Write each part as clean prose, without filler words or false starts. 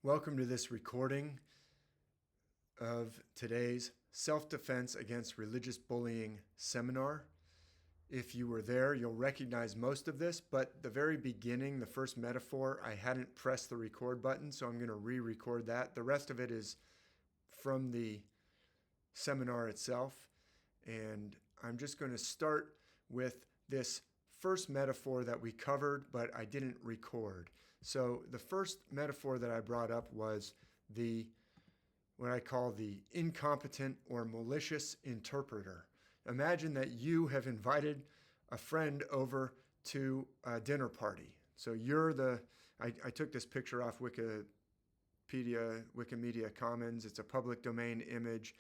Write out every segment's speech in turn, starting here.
Welcome to this recording of today's Self-Defense Against Religious Bullying seminar. If you were there, you'll recognize most of this, but the very beginning, the first metaphor, I hadn't pressed the record button, so I'm going to re-record that. The rest of it is from the seminar itself, and I'm just going to start with this first metaphor that we covered, but I didn't record. So the first metaphor that I brought up was what I call the incompetent or malicious interpreter. Imagine that you have invited a friend over to a dinner party. So I took this picture off Wikimedia Commons. It's a public domain image.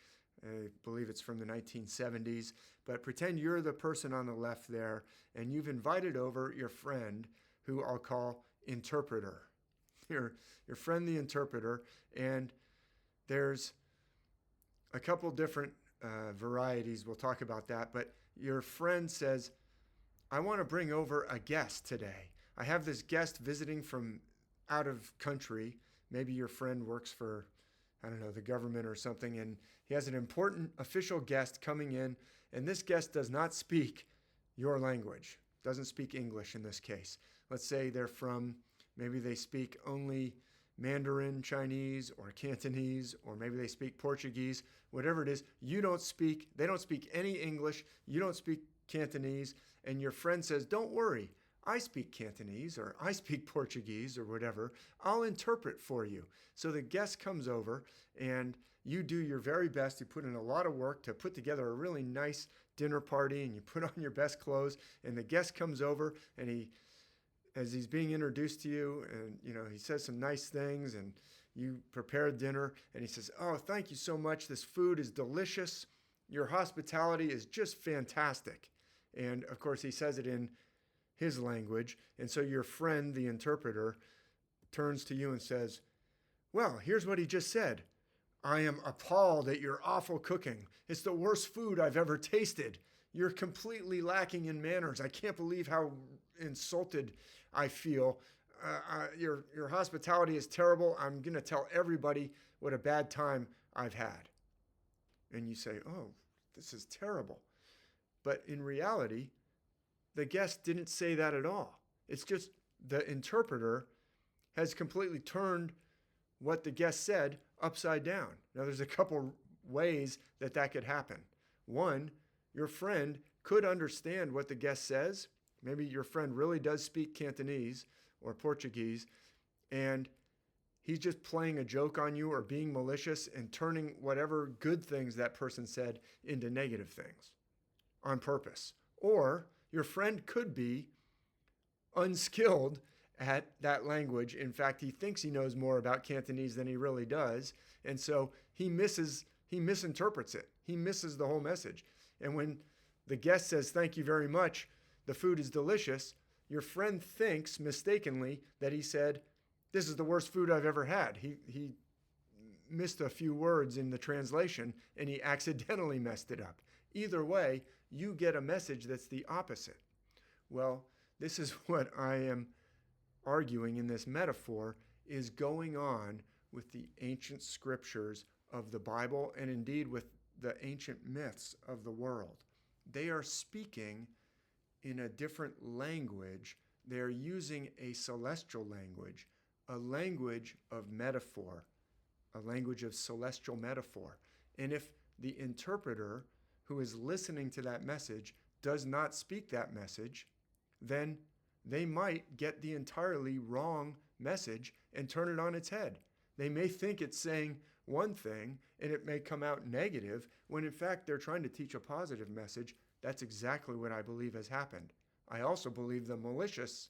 I believe it's from the 1970s. But pretend you're the person on the left there, and you've invited over your friend, who I'll call interpreter. Your friend, the interpreter, and there's a couple different varieties. We'll talk about that. But your friend says, I want to bring over a guest today. I have this guest visiting from out of country. Maybe your friend works for, I don't know, the government or something, and he has an important official guest coming in, and this guest does not speak your language, doesn't speak English in this case. Let's say maybe they speak only Mandarin Chinese or Cantonese, or maybe they speak Portuguese, whatever it is. They don't speak any English, you don't speak Cantonese, and your friend says, don't worry, I speak Cantonese or I speak Portuguese or whatever. I'll interpret for you. So the guest comes over and you do your very best. You put in a lot of work to put together a really nice dinner party, and you put on your best clothes, and the guest comes over, and as he's being introduced to you, and he says some nice things, and you prepare dinner, and he says, oh, thank you so much. This food is delicious. Your hospitality is just fantastic. And of course he says it in his language. And so your friend, the interpreter, turns to you and says, well, here's what he just said. I am appalled at your awful cooking. It's the worst food I've ever tasted. You're completely lacking in manners. I can't believe how insulted I feel. Your hospitality is terrible. I'm going to tell everybody what a bad time I've had. And you say, oh, this is terrible. But in reality, the guest didn't say that at all. It's just the interpreter has completely turned what the guest said upside down. Now, there's a couple ways that could happen. One, your friend could understand what the guest says. Maybe your friend really does speak Cantonese or Portuguese, and he's just playing a joke on you or being malicious and turning whatever good things that person said into negative things on purpose. Or your friend could be unskilled at that language. In fact, he thinks he knows more about Cantonese than he really does. And so he misinterprets it. He misses the whole message. And when the guest says, thank you very much, the food is delicious, your friend thinks mistakenly that he said, this is the worst food I've ever had. He missed a few words in the translation, and he accidentally messed it up. Either way, you get a message that's the opposite. Well, this is what I am arguing in this metaphor is going on with the ancient scriptures of the Bible, and indeed with the ancient myths of the world. They are speaking in a different language. They are using a celestial language, a language of metaphor, a language of celestial metaphor. And if the interpreter who is listening to that message does not speak that message, then they might get the entirely wrong message and turn it on its head. They may think it's saying one thing and it may come out negative when in fact they're trying to teach a positive message. That's exactly what I believe has happened. I also believe the malicious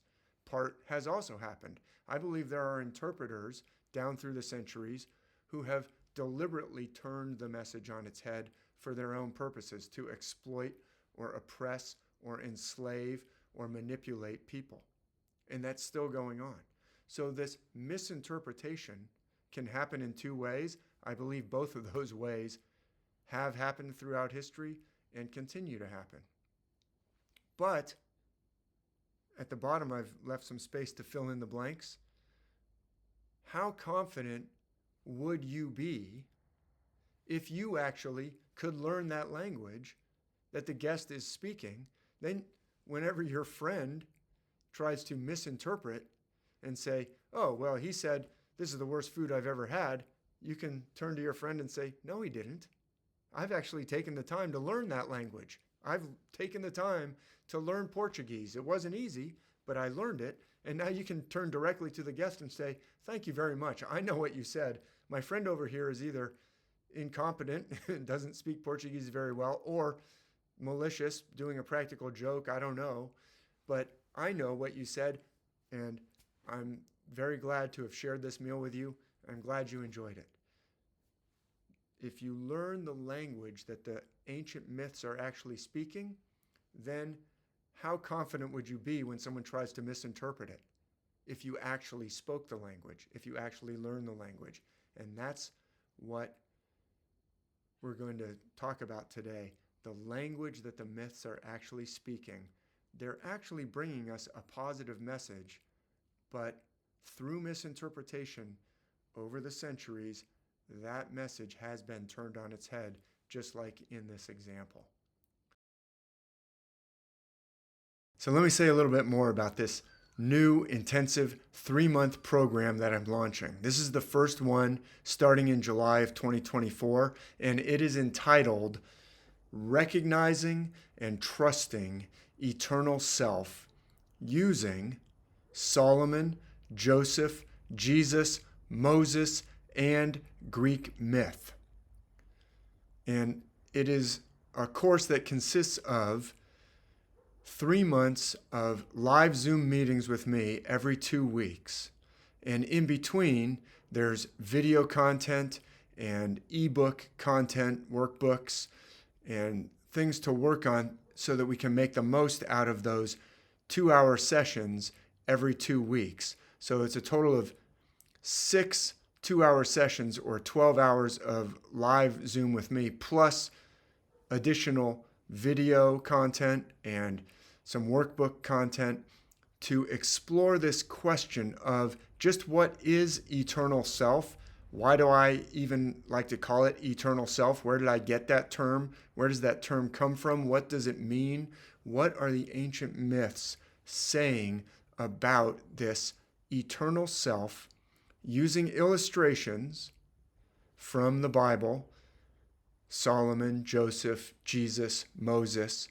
part has also happened. I believe there are interpreters down through the centuries who have deliberately turned the message on its head for their own purposes, to exploit or oppress or enslave or manipulate people. And that's still going on. So this misinterpretation can happen in two ways. I believe both of those ways have happened throughout history and continue to happen. But at the bottom, I've left some space to fill in the blanks. how confident would you be if you actually could learn that language that the guest is speaking? Then whenever your friend tries to misinterpret and say, oh, well, he said, this is the worst food I've ever had, you can turn to your friend and say, no, he didn't. I've actually taken the time to learn that language. I've taken the time to learn Portuguese. It wasn't easy, but I learned it. And now you can turn directly to the guest and say, thank you very much. I know what you said. My friend over here is either incompetent, doesn't speak Portuguese very well, or malicious, doing a practical joke. I don't know. But I know what you said, and I'm very glad to have shared this meal with you. I'm glad you enjoyed it. If you learn the language that the ancient myths are actually speaking, then how confident would you be when someone tries to misinterpret it? If you actually spoke the language, if you actually learned the language. And that's what we're going to talk about today. The language that the myths are actually speaking. They're actually bringing us a positive message, but through misinterpretation over the centuries, that message has been turned on its head, just like in this example. So let me say a little bit more about this new intensive 3-month program that I'm launching. This is the first one starting in July of 2024, and it is entitled Recognizing and Trusting Eternal Self Using Solomon, Joseph, Jesus, Moses, and Greek myth. And it is a course that consists of 3 months of live Zoom meetings with me every 2 weeks. And in between, there's video content and ebook content, workbooks, and things to work on so that we can make the most out of those 2-hour sessions every 2 weeks. So it's a total of 6 2-hour sessions or 12 hours of live Zoom with me, plus additional video content and some workbook content to explore this question of just what is eternal self? Why do I even like to call it eternal self? Where did I get that term? Where does that term come from? What does it mean? What are the ancient myths saying about this eternal self, using illustrations from the Bible, Solomon, Joseph, Jesus, Moses,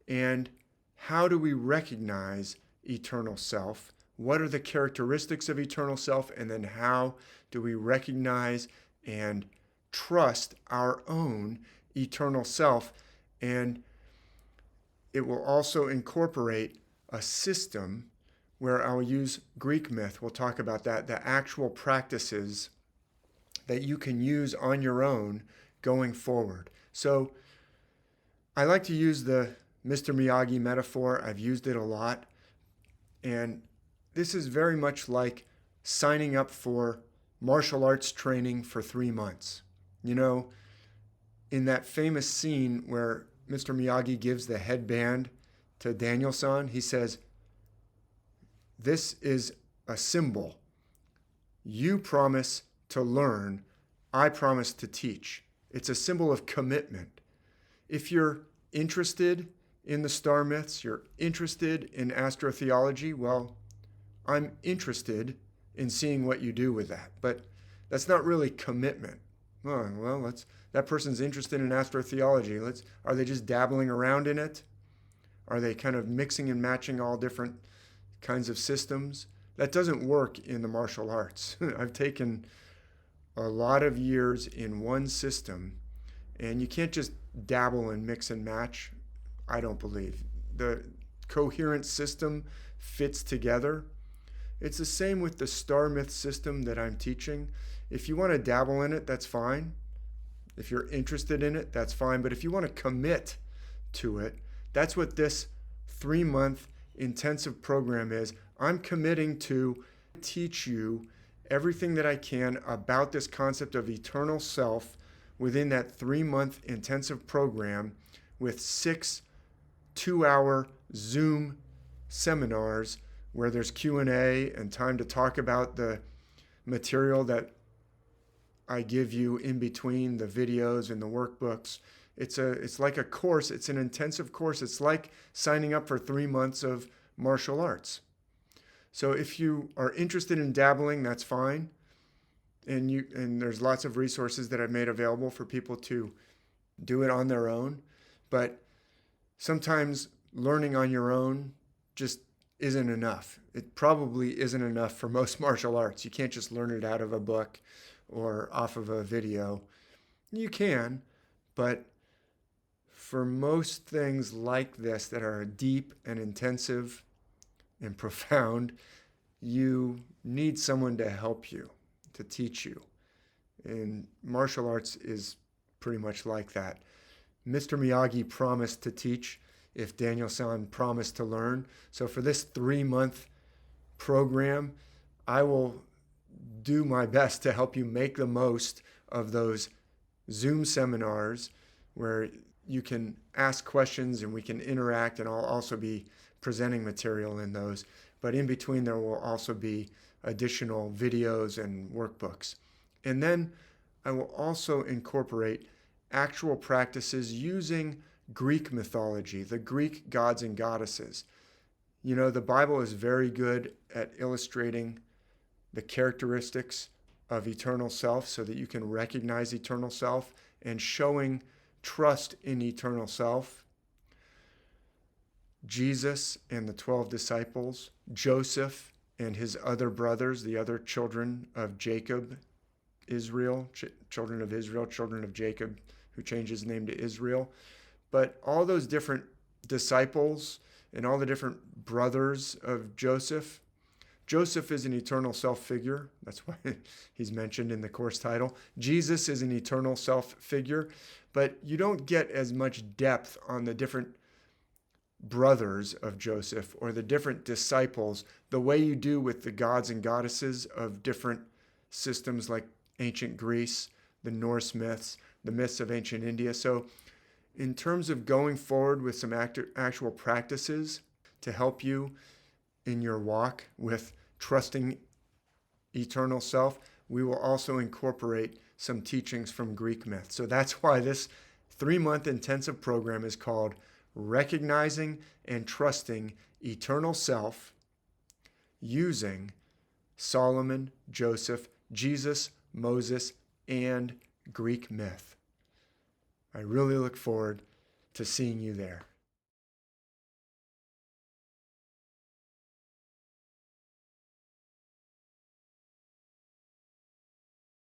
and how do we recognize eternal self? What are the characteristics of eternal self? And then how do we recognize and trust our own eternal self? And it will also incorporate a system where I'll use Greek myth. We'll talk about that, the actual practices that you can use on your own going forward. So I like to use the Mr. Miyagi metaphor. I've used it a lot. And this is very much like signing up for martial arts training for 3 months. You know, in that famous scene where Mr. Miyagi gives the headband to Daniel-san, he says, this is a symbol. You promise to learn, I promise to teach. It's a symbol of commitment. If you're interested in the star myths, you're interested in astrotheology, well, I'm interested in seeing what you do with that. But that's not really commitment. Oh, well, that person's interested in astrotheology. Are they just dabbling around in it? Are they kind of mixing and matching all different kinds of systems? That doesn't work in the martial arts. I've taken a lot of years in one system, and you can't just dabble and mix and match, I don't believe. The coherent system fits together. It's the same with the star myth system that I'm teaching. If you want to dabble in it, that's fine. If you're interested in it, that's fine. But if you want to commit to it, that's what this 3-month intensive program is. I'm committing to teach you everything that I can about this concept of eternal self within that 3-month intensive program with 6 2-hour Zoom seminars where there's Q&A and time to talk about the material that I give you in between the videos and the workbooks. It's like a course. It's an intensive course. It's like signing up for 3 months of martial arts. So if you are interested in dabbling, that's fine. And there's lots of resources that I've made available for people to do it on their own. But sometimes learning on your own just isn't enough. It probably isn't enough for most martial arts. You can't just learn it out of a book or off of a video. You can, but for most things like this that are deep and intensive and profound, you need someone to help you, to teach you. And martial arts is pretty much like that. Mr. Miyagi promised to teach if Daniel-san promised to learn. So for this 3-month program, I will do my best to help you make the most of those Zoom seminars where you can ask questions and we can interact, and I'll also be presenting material in those. But in between there will also be additional videos and workbooks. And then I will also incorporate actual practices using Greek mythology, the Greek gods and goddesses. You know, the Bible is very good at illustrating the characteristics of eternal self so that you can recognize eternal self and showing trust in eternal self. Jesus and the 12 disciples, Joseph and his other brothers, the other children of Jacob, Israel, children of Jacob, who changed his name to Israel. But all those different disciples and all the different brothers of Joseph, Joseph is an eternal self figure. That's why he's mentioned in the course title. Jesus is an eternal self figure, but you don't get as much depth on the different brothers of Joseph or the different disciples the way you do with the gods and goddesses of different systems like ancient Greece, the Norse myths, the myths of ancient India. So in terms of going forward with some actual practices to help you in your walk with trusting eternal self, we will also incorporate some teachings from Greek myth. So that's why this 3-month intensive program is called Recognizing and Trusting Eternal Self using Solomon, Joseph, Jesus, Moses, and Greek myth. I really look forward to seeing you there.